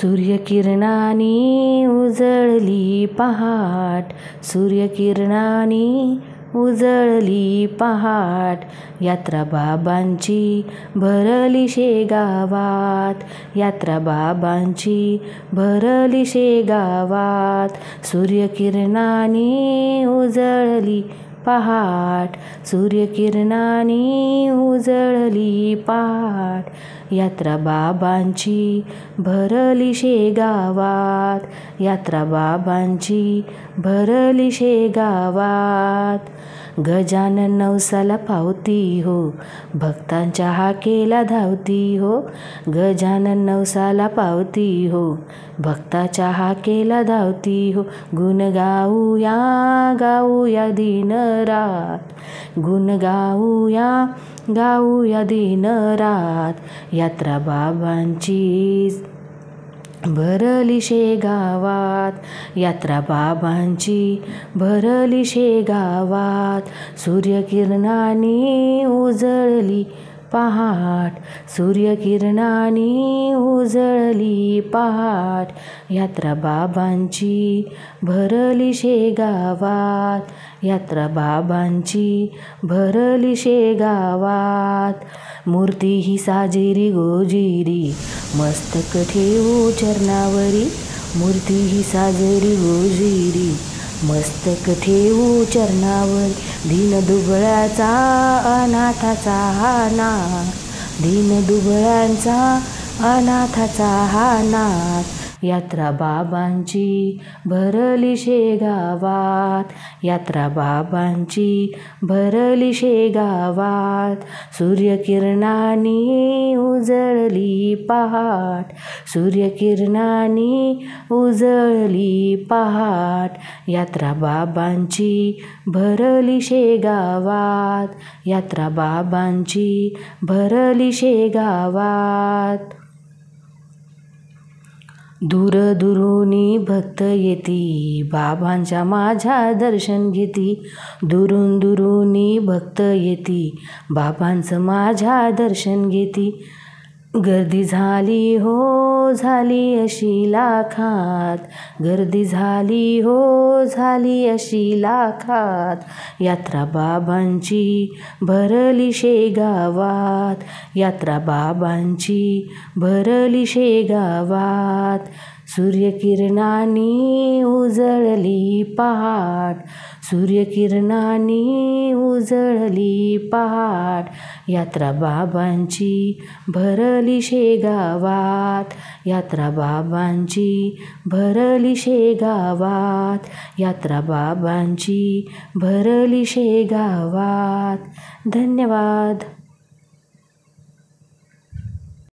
सूर्यकिरणांनी उजळली पहाट, सूर्यकिरणांनी उजळली पहाट, यात्रा बाबांची भरली शेगावात, यात्रा बाबांची भरली शेगावात. सूर्यकिरणांनी उजळली पहाट, सूर्यकिरणांनी उजळली पहाट, यात्रा बाबांची भरली शेगावात, यात्रा बाबांची भरली शेगावात. गजानन नवसाला पावती हो, भक्तांच्या हाकेला धावती हो. गजानन नवसाला पावती हो, भक्ताच्या हाकेला धावती हो. गुण गाऊया गाऊया दिनरात, गुण गाऊया गाऊया दिनरात, यात्रा बाबांची भरली शेगावात, यात्रा बाबांची भरली शेगावात. सूर्यकिरणांनी उजळली पहाट, सूर्यकिरणांनी उजळली पहाट, यात्रा बाबांची भरली शेगावात, यात्रा बाबांची भरली शेगावात. मूर्ती ही साजेरी गोजिरी, मस्तक ठेवू चरणावरी, मूर्ती ही साजेरी गोजिरी, मस्तक ठेवू चरणावर. दीन दुबळ्याचा अनाथाचा हा नाथ, दीन दुबळ्यांचा अनाथाचा हा नाथ, यात्रा बाबांची भरली शेगावात, यात्रा बाबांची भरली शेगावात. सूर्यकिरणांनी उजळली पहाट, सूर्यकिरणांनी उजळली पहाट, यात्रा बाबांची भरली शेगावात, यात्रा बाबांची भरली शेगावात. दूरदुरूनी भक्त येती, बाबांच्या माझ्या दर्शन घेती, दुरून दुरूनी भक्त येती, बाबांचं माझ्या दर्शन घेती. गर्दी झाली हो झाली अशी लाखात, गर्दी झाली हो झाली अशी लाखात, यात्रा बाबांची भरली शेगावात, यात्रा बाबांची भरली शेगावात. सूर्यकिरणांनी उजळली पहाट, सूर्यकिरणांनी उजळली पहाट, यात्रा बाबांची भरली शेगावात, यात्रा बाबांची भरली शेगावात, यात्रा बाबांची भरली शेगावात. धन्यवाद.